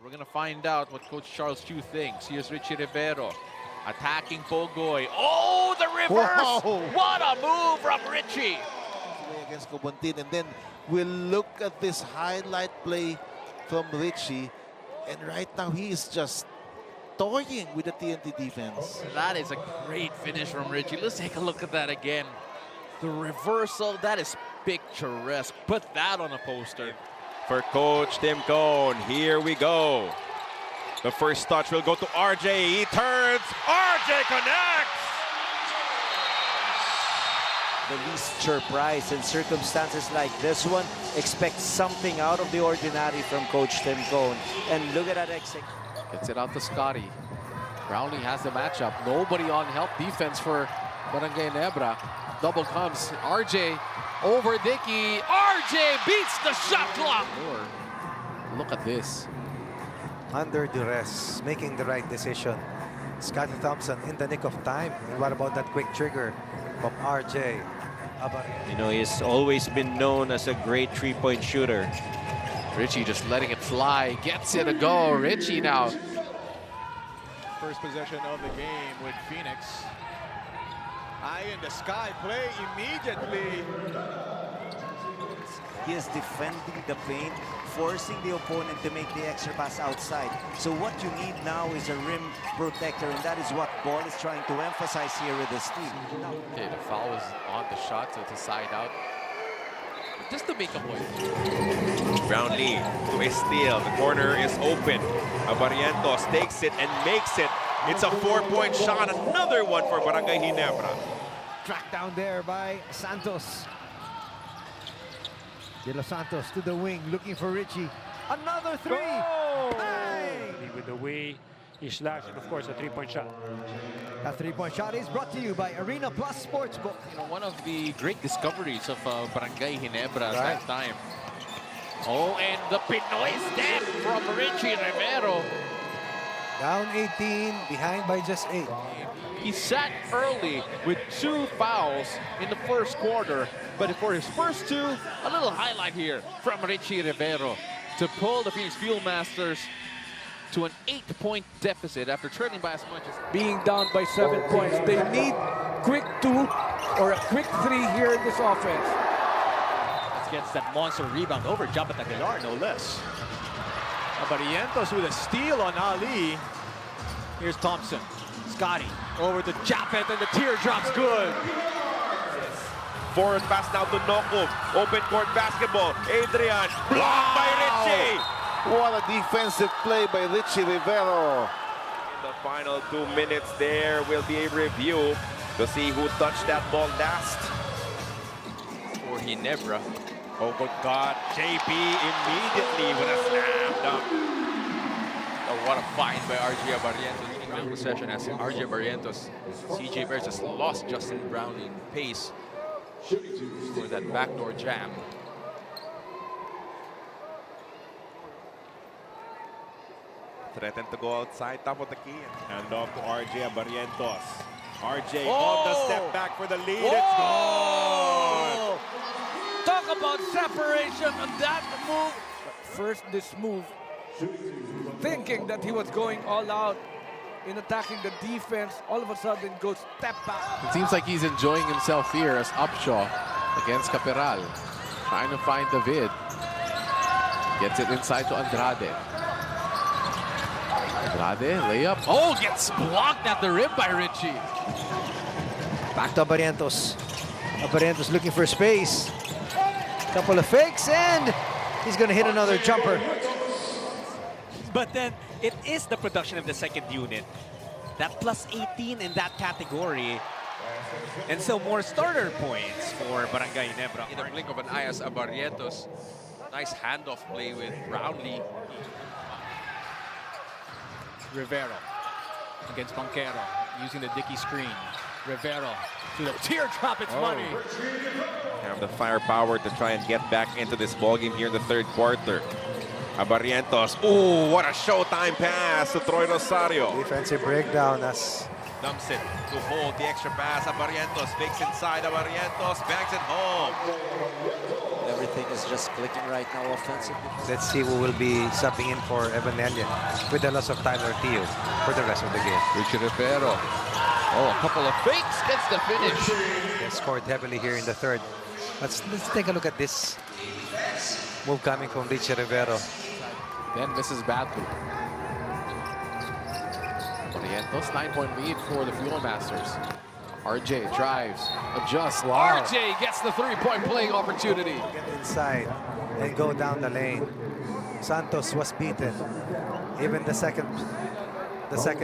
We're going to find out what Coach Charles Chu thinks. Here's RICCI Rivero attacking Pogoy. Oh, the reverse! Wow. What a move from RICCI! Against Cobontin, and then we'll look at this highlight play from RICCI, and right now he is just toying with the TNT defense. That is a great finish from RICCI. Let's take a look at that again. The reversal, that is picturesque. Put that on a poster. For Coach Tim Cone, here we go. The first touch will go to RJ. He turns. RJ connects. The least surprise in circumstances like this one. Expect something out of the ordinary from Coach Tim Cone. And look at that exit. Gets it out to Scotty. Brownlee has the matchup. Nobody on help defense for Barangay Ginebra. Double comes. RJ over Dickey. RJ beats the shot clock. Look at this. Under duress, making the right decision. Scotty Thompson in the nick of time. And what about that quick trigger from RJ? You know, he's always been known as a great three-point shooter. RICCI just letting it fly. Gets it a go. RICCI now. First possession of the game with Phoenix. Eye in the sky play immediately. He is defending the paint, forcing the opponent to make the extra pass outside. So what you need now is a rim protector, and that is what Ball is trying to emphasize here with this team. Okay, the foul is on the shot, so it's a side out. Just to make a point. Brownlee to a steal. The corner is open. Abarrientos takes it and makes it. It's a 4-point shot. Another one for Barangay Ginebra. Tracked down there by Santos. De Los Santos to the wing, looking for RICCI. Another three! Hey! With the way he slashed, and of course, a three-point shot. That three-point shot is brought to you by Arena Plus Sportsbook. You know, one of the great discoveries of Barangay Ginebra at that time. Oh, and the Pinoy step from RICCI Rivero. Down 18, behind by just 8. He sat early with 2 fouls in the first quarter, but for his first 2, a little highlight here from RICCI Rivero to pull the Phoenix Fuelmasters to an 8-point deficit after trailing by as much as being down by 7 points. They need quick 2 or a quick 3 here in this offense. Let's get that monster rebound over Japat Aguilar, no less. Abarrientos with a steal on Ali. Here's Thompson. Scotty over to Japet, and the teardrop's good. Forward pass now to Nokum. Open court basketball. Adrian blocked by RICCI. What a defensive play by RICCI Rivero. In the final 2 minutes, there will be a review to see who touched that ball last. for Ginebra. Oh, good God. JB immediately with a slam dunk. Oh, what a find by RJ Abarrientos in the possession as RJ Abarrientos. CJ Bears just lost Justin Brownlee pace for that backdoor jam. Threatened to go outside, top of the key. Hand off to RJ Abarrientos. RJ on the step back for the lead. It's gone! Talk about separation on that move. But first, this move, thinking that he was going all out in attacking the defense, all of a sudden goes step back. It seems like he's enjoying himself here as Upshaw against Caperal. Trying to find David. Gets it inside to Andrade. Andrade, layup. Oh, gets blocked at the rim by RICCI. Back to Abarrientos. Abarrientos looking for space. Couple of fakes, and he's going to hit another jumper. But then, it is the production of the second unit. That plus 18 in that category. And so more starter points for Barangay Ginebra. In the blink of an eye as Abarrientos. Nice handoff play with Brownlee. Rivero against Banquero, using the Dickey screen. Rivero to the teardrop, it's money. Have the firepower to try and get back into this ballgame here in the third quarter. Abarrientos, oh, what a showtime pass to Troy Rosario. Defensive breakdown as Dumps it to hold the extra pass. Abarrientos fakes inside. Abarrientos banks it home. Everything is just clicking right now offensively. Let's see who will be subbing in for Evan Elian with the loss of Tyler Theo for the rest of the game. Richie Rivero. Oh, a couple of fakes, gets the finish. They scored heavily here in the third. Let's take a look at this move coming from Richie Rivero. Then misses badly. Abarrientos, 9-point lead for the Fuel Masters. RJ drives, adjusts. Wow. RJ gets the three-point playing opportunity. Get inside and go down the lane. Santos was beaten. Even the second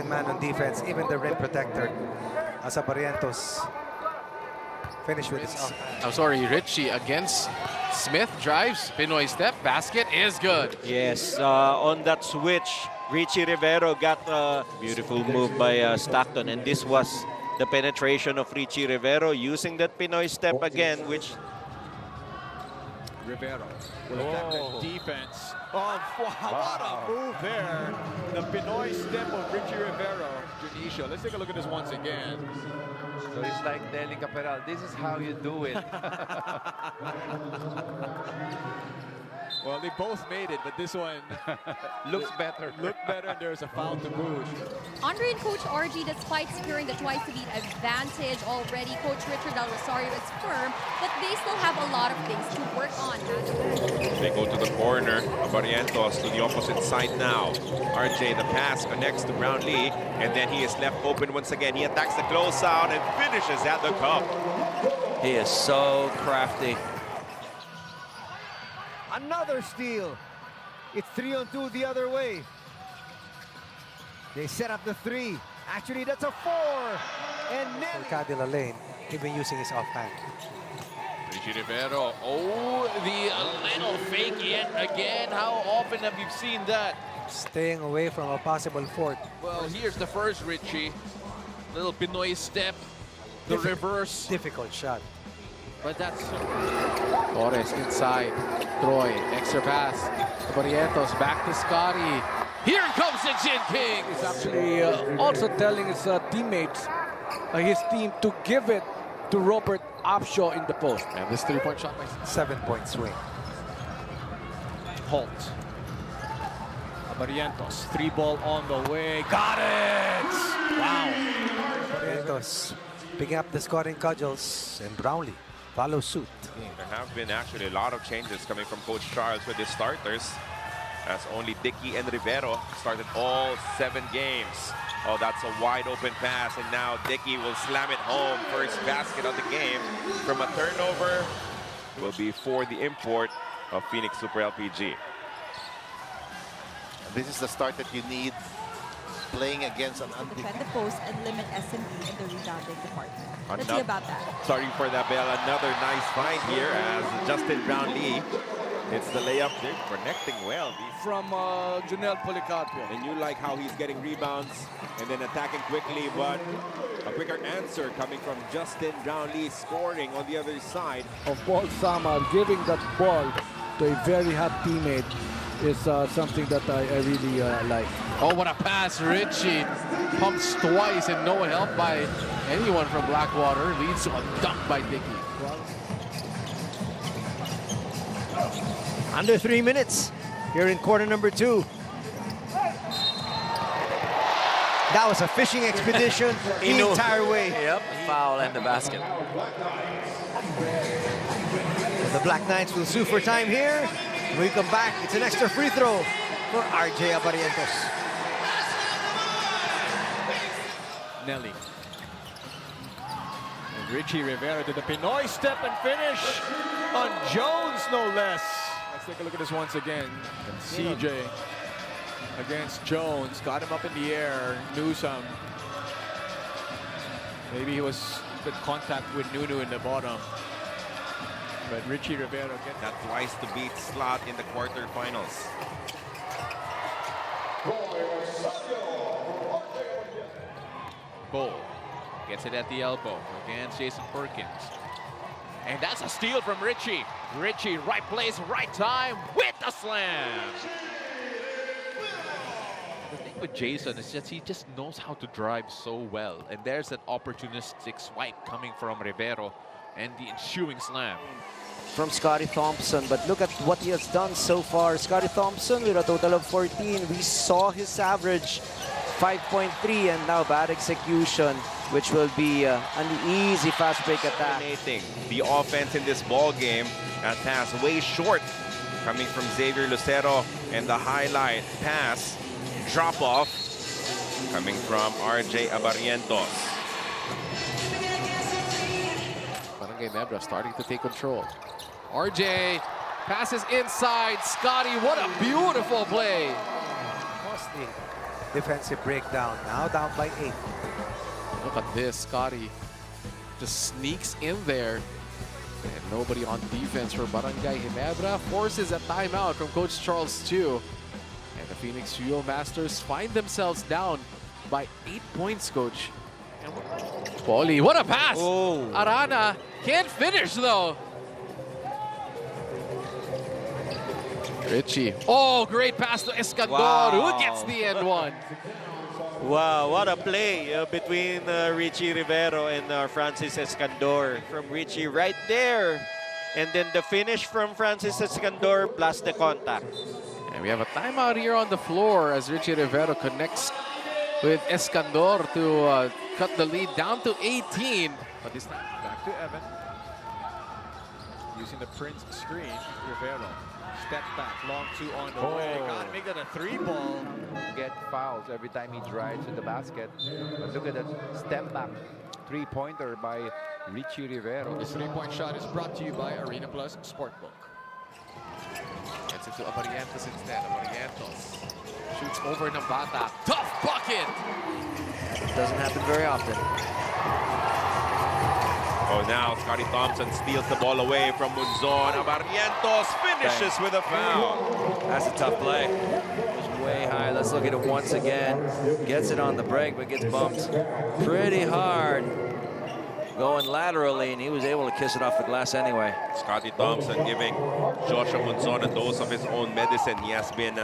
man on defense, even the rim protector, as Abarrientos finished with his I'm sorry, Richie against Smith, drives, Pinoy step, basket is good. Yes, on that switch, Richie Rivero got a beautiful move by Stockton, and this was the penetration of Richie Rivero using that Pinoy step again, which Rivero will attack the defense. Oh, what a move there. The Pinoy step of Richie Rivero. Junicio, let's take a look at this once again. So it's like telling Caperal, this is how you do it. Well, they both made it, but this one looks better. Looked better, and there's a foul to Boosh. Andre and Coach RG, despite securing the twice-to-beat advantage already, Coach Richard Del Rosario is firm, but they still have a lot of things to work on. They go to the corner. Abarrientos to the opposite side now. RJ, the pass connects to Brownlee, and then he is left open once again. He attacks the closeout and finishes at the cup. he is so crafty. Another steal. It's 3-on-2 the other way. They set up the three. Actually, that's a 4. And for Cadilla Lane, even using his offhand. Richie Rivero. Oh, the little fake yet again. How often have you seen that? Staying away from a possible fourth. Well, here's the first Richie. Little Pinoy step. The reverse. Difficult shot. But that's... Torres inside. Troy, extra pass. Abarrientos back to Scotty. Here comes the Jin King. He's actually also telling his teammates, his team, to give it to Robert Upshaw in the post. And this three-point shot by 7-point swing. Holt. Abarrientos, 3-ball on the way. Got it! Wow. Abarrientos picking up the scoring cudgels, and Brownlee follow suit. There have been actually a lot of changes coming from Coach Charles with his starters, as only Dickey and Rivero started all 7 games. Oh, that's a wide open pass, and now Dickey will slam it home. First basket of the game from a turnover will be for the import of Phoenix Super LPG. This is the start that you need playing against an defend the post and limit SME in the rebounding department. Let's see about that. Sorry for that, Bell. Another nice find here as Justin Brownlee hits the layup. They're connecting well. From Junel Policarpio. And you like how he's getting rebounds and then attacking quickly, but a quicker answer coming from Justin Brownlee, scoring on the other side. Of Paul Samar, giving that ball to a very hot teammate is something that I really like. Oh, what a pass, Richie. Pumps twice and no help by anyone from Blackwater. Leads to a dunk by Dickey. Under 3 minutes here in quarter number 2. That was a fishing expedition the entire way. Yep, foul and the basket. The Black Knights will sue for time here. When we come back, it's an extra free throw for RJ Abarrientos. Nelly. And Richie Rivero to the Pinoy step and finish on Jones, no less. Let's take a look at this once again. And CJ against Jones. Got him up in the air. Newsome. Maybe he was in contact with Nunu in the bottom. But Richie Rivero gets that twice to beat slot in the quarterfinals. Bull gets it at the elbow against Jason Perkins. And that's a steal from Richie. Richie, right place, right time with the slam. The thing with Jason is just he just knows how to drive so well. And there's an opportunistic swipe coming from Rivero and the ensuing slam. from Scotty Thompson. But look at what he has done so far. Scotty Thompson with a total of 14. We saw his average 5.3, and now bad execution, which will be an easy fast break attack. Dominating the offense in this ball game. That pass way short coming from Xavier Lucero, and the highlight pass drop off coming from RJ Abarrientos. Barangay Ginebra starting to take control. RJ passes inside. Scotty, what a beautiful play. Costly defensive breakdown. Now down by 8. Look at this. Scotty just sneaks in there. And nobody on defense for Barangay Ginebra. Forces a timeout from Coach Charles Chu. And the Phoenix Fuel Masters find themselves down by 8 points, Coach. Paulie, what a pass! Oh. Arana can't finish though. Richie. Oh, great pass to Escandor. Wow. Who gets the end one? Wow, what a play between RICCI Rivero and Francis Escandor. From Richie right there. And then the finish from Francis Escandor plus the contact. And we have a timeout here on the floor as RICCI Rivero connects with Escandor to cut the lead down to 18. But this time back to Evan. Using the Prince screen, Rivero. Step back, long 2 on the way. Gotta make that a 3-ball. Get fouls every time he drives to the basket. But look at that step back 3-pointer by RICCI Rivero. This 3-point shot is brought to you by Arena Plus Sportbook. Gets it to Abarrientos instead. Abarrientos shoots over Nambata. Tough bucket! Doesn't happen very often. Oh, now Scotty Thompson steals the ball away from Munzon. Abarrientos finishes with a foul. That's a tough play. Goes way high. Let's look at it once again. Gets it on the break, but gets bumped pretty hard. Going laterally, and he was able to kiss it off the glass anyway. Scotty Thompson giving Joshua Munzon a dose of his own medicine. He has been...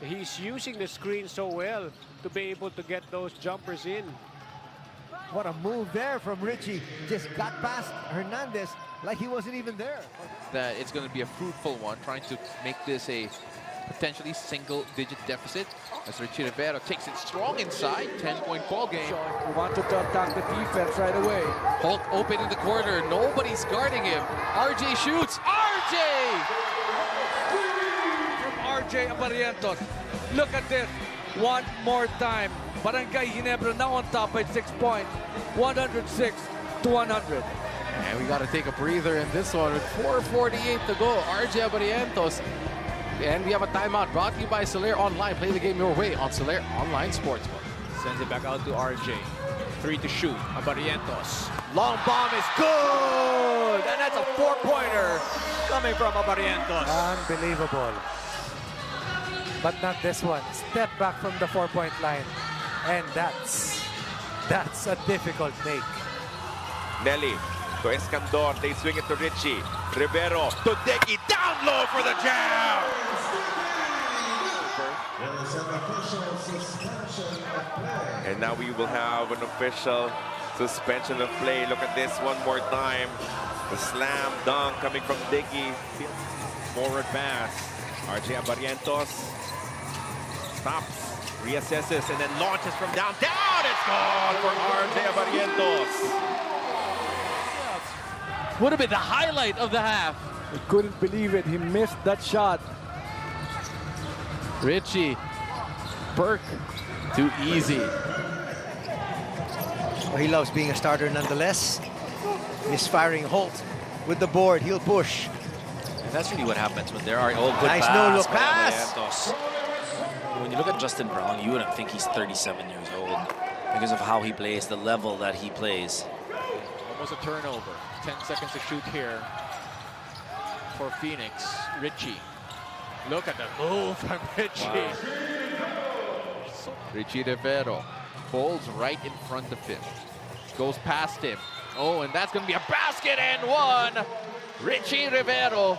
He's using the screen so well to be able to get those jumpers in. What a move there from Richie. Just got past Hernandez like he wasn't even there. That it's going to be a fruitful one, trying to make this a potentially single-digit deficit as RICCI Rivero takes it strong inside. 10-point ball game. We wanted to attack the defense right away. Hulk open in the corner. Nobody's guarding him. RJ shoots. RJ! From RJ Abarrientos. Look at this. One more time. Barangay Ginebra now on top by 6 points. 106 to 100. And we got to take a breather in this one with 4:48 to go. RJ Abarrientos. And we have a timeout brought to you by Solaire Online. Play the game your way on Solaire Online Sportsbook. Sends it back out to RJ. 3 to shoot. Abarrientos. Long bomb is good! And that's a 4-pointer coming from Abarrientos. Unbelievable. But not this one. Step back from the 4-point line. And that's a difficult make. Nelly to Escandor. They swing it to Richie. Rivero to Dickey. Down low for the jam! And now we will have an official suspension of play. Look at this one more time. The slam dunk coming from Dickey. Forward pass. RJ Abarrientos stops, reassesses, and then launches from downtown. It's gone for RJ Abarrientos. Would have been the highlight of the half. I couldn't believe it. He missed that shot. Richie. Burke. Too easy. Well, he loves being a starter nonetheless. Misfiring Holt with the board. He'll push. And that's really what happens when there are good nice no-look pass. Abarrientos. When you look at Justin Brown, you wouldn't think he's 37 years old because of how he plays, the level that he plays. Almost a turnover. 10 seconds to shoot here for Phoenix. Richie. Look at the move from Richie. Wow. RICCI Rivero falls right in front of him. Goes past him. Oh, and that's going to be a basket and one. RICCI Rivero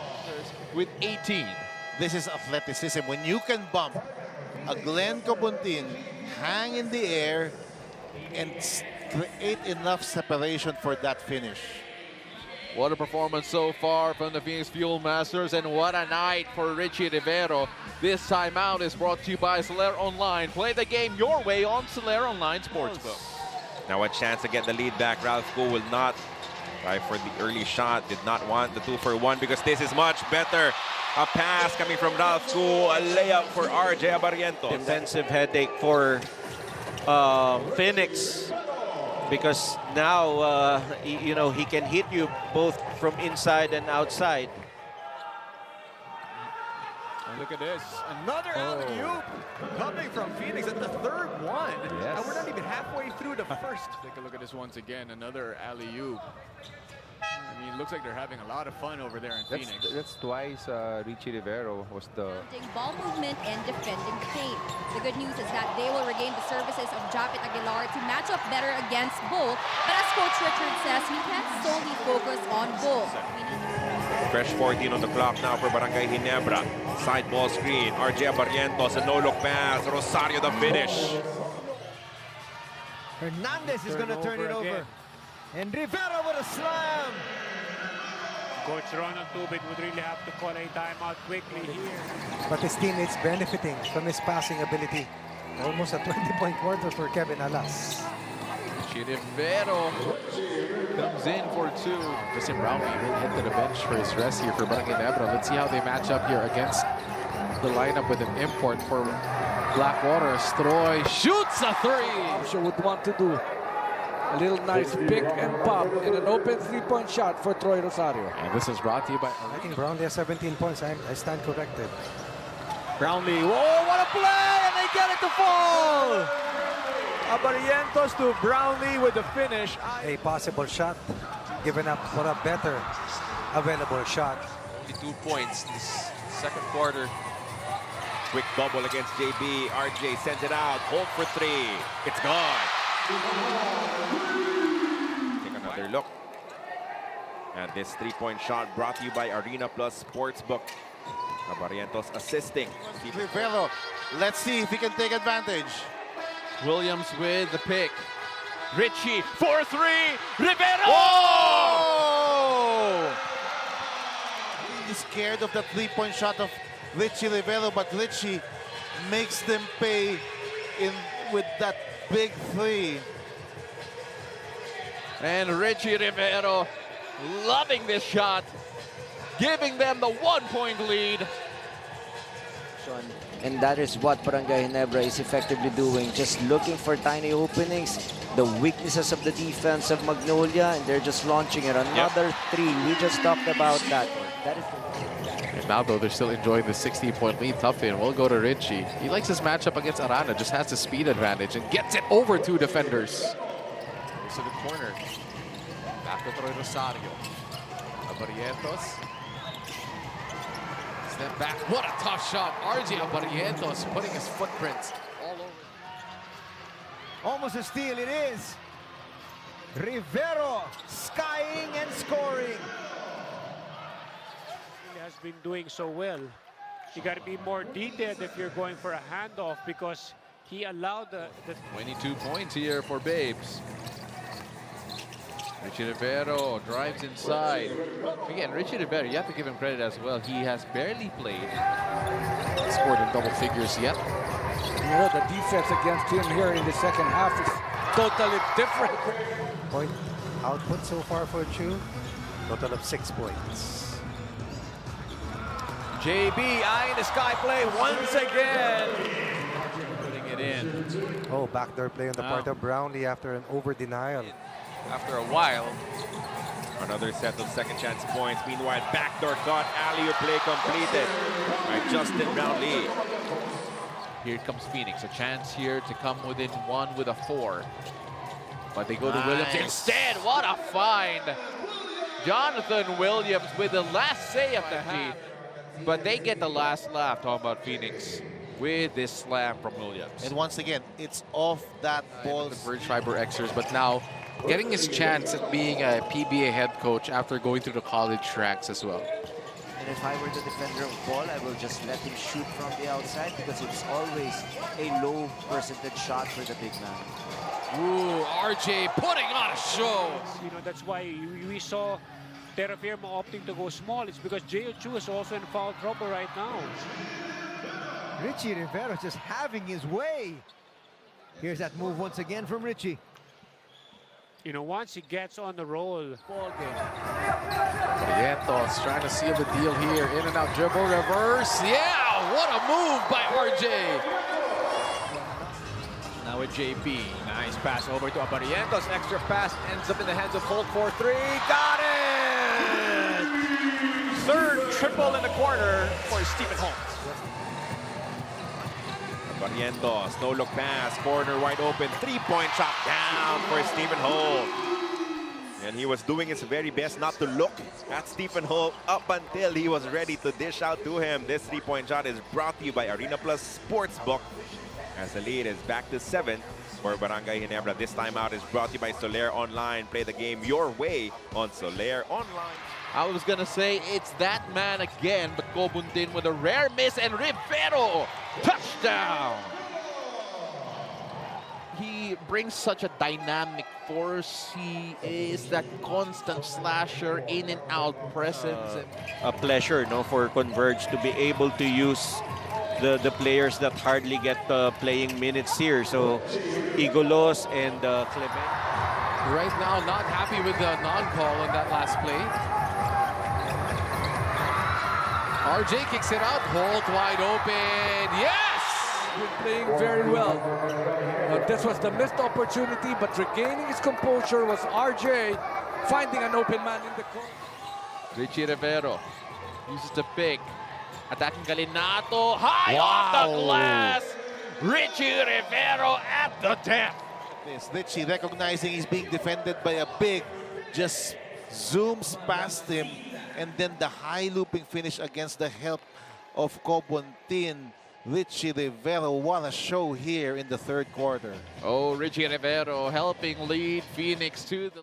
with 18. This is athleticism. When you can bump a Glenn Cobuntin, hang in the air, and create enough separation for that finish. What a performance so far from the Phoenix Fuel Masters, and what a night for RICCI RIVERO. This timeout is brought to you by Solera Online. Play the game your way on Solera Online Sportsbook. Now a chance to get the lead back. Ralph Koo will not try for the early shot. Did not want the 2-for-1 because this is much better. A pass coming from Ralph Koo. A layup for RJ Abarrientos. Defensive headache for Phoenix, because now you know, he can hit you both from inside and outside. Look at this. Another alley-oop coming from Phoenix at the third one. Yes. And we're not even halfway through the first. Take a look at this once again. Another alley-oop. I mean, it looks like they're having a lot of fun over there in Phoenix. That's twice RICCI RIVERO was the... Ball movement and defending paint. The good news is that they will regain the services of Japet Aguilar to match up better against Bull. But as Coach Richard says, we can't solely focus on Bull. Fresh 14 on the clock now for Barangay Ginebra. Side ball screen. RJ Abarrientos, a no-look pass. Rosario the finish. Hernandez is going to turn it over. And Rivero with a slam. Coach Ronald Tubin would really have to call a timeout quickly here. But his teammates benefiting from his passing ability. Almost a 20-point quarter for Kevin Alas. Rivero comes in for 2. Justin Brownlee will head to the bench for his rest here for Barangay Ginebra. Let's see how they match up here against the lineup with an import for Blackwater. Stroy shoots a 3. So would want to do a little nice pick and pop and an open 3-point shot for Troy Rosario. And this is brought to you by... I think Brownlee has 17 points. I stand corrected. Brownlee, whoa, what a play! And they get it to fall! Abarrientos to Brownlee with the finish. A possible shot given up for a better available shot. Only 2 points this second quarter. Quick bubble against JB. RJ sends it out. Hold for 3. It's gone. Take another look. And this 3-point shot brought to you by Arena Plus Sportsbook. Abarrientos assisting. Rivero, let's see if he can take advantage. Williams with the pick. RICCI for 3. Rivero! Whoa! He's scared of that 3-point shot of RICCI Rivero, but RICCI makes them pay with that big 3. And RICCI Rivero loving this shot, giving them the 1-point lead. And that is what Barangay Ginebra is effectively doing, just looking for tiny openings, the weaknesses of the defense of Magnolia, and they're just launching it. Another 3. We just talked about that. And now, though, they're still enjoying the 16-point lead. Tough in. We'll go to RICCI. He likes his matchup against Arana, just has the speed advantage and gets it over 2 defenders. Goes to the corner. Back to Troy Rosario. Abarrientos. Step back. What a tough shot. RJ Abarrientos putting his footprints all over. Almost a steal, it is. Rivero skying and scoring. He has been doing so well. You got to be more detailed if you're going for a handoff, because he allowed the 22 points here for Babes. RICCI Rivero drives inside. Again, RICCI Rivero, you have to give him credit as well. He has barely played. Scored in double figures yet. You know, the defense against him here in the second half is totally different. Point output so far for Chu, total of 6 points. JB eyeing the sky play once again. Putting it in. Oh, backdoor play on the part of Brownlee after an over denial. After a while. Another set of second chance points. Meanwhile, backdoor cut, alley-oop play completed by Justin Brownlee. Here comes Phoenix. A chance here to come within 1 with a 4. But they go to Williams instead. What a find. Jonathan Williams with the last say of the half. But they get the last laugh, talking about Phoenix, with this slam from Williams. And once again, it's off that ball. The Brgy Fiber Xers, but now getting his chance at being a PBA head coach after going through the college ranks as well. And if I were the defender of ball, I will just let him shoot from the outside, because it's always a low percentage shot for the big man. Ooh, RJ putting on a show. You know, that's why we saw Terrafirma opting to go small, it's because J.O. Chu is also in foul trouble right now. Richie Rivero just having his way. Here's that move once again from Richie. You know, once he gets on the roll. Ball game. Abarrientos trying to seal the deal here. In and out dribble, reverse. Yeah, what a move by RJ. Now with JP. Nice pass over to Abarrientos. Extra pass ends up in the hands of Holt for three. Got it! Third triple in the quarter for Stephen Holt. Abarrientos, no look pass, corner wide open, three-point shot down for Stephen Holt. And he was doing his very best not to look at Stephen Holt up until he was ready to dish out to him. This three-point shot is brought to you by Arena Plus Sportsbook, as the lead is back to 7 for Barangay Ginebra. This time out is brought to you by Solaire Online. Play the game your way on Solaire Online. I was gonna say it's that man again, but Cobuntin with a rare miss and Rivero, touchdown! He brings such a dynamic force. He is that constant slasher, in and out presence. A pleasure, no, for Converge to be able to use the players that hardly get playing minutes here. So Igolos and Clement. Right now, not happy with the non-call on that last play. RJ kicks it out. Holt wide open. Yes! Been playing very well. This was the missed opportunity, but regaining his composure was RJ finding an open man in the corner. Richie Rivero uses the pick. Attacking Galinato. High off the glass. Richie Rivero at the depth. This Richie, recognizing he's being defended by a big, just zooms past him, and then the high looping finish against the help of Cobuntin. Richie Rivero, what a show here in the third quarter. Oh, Richie Rivero helping lead Phoenix to the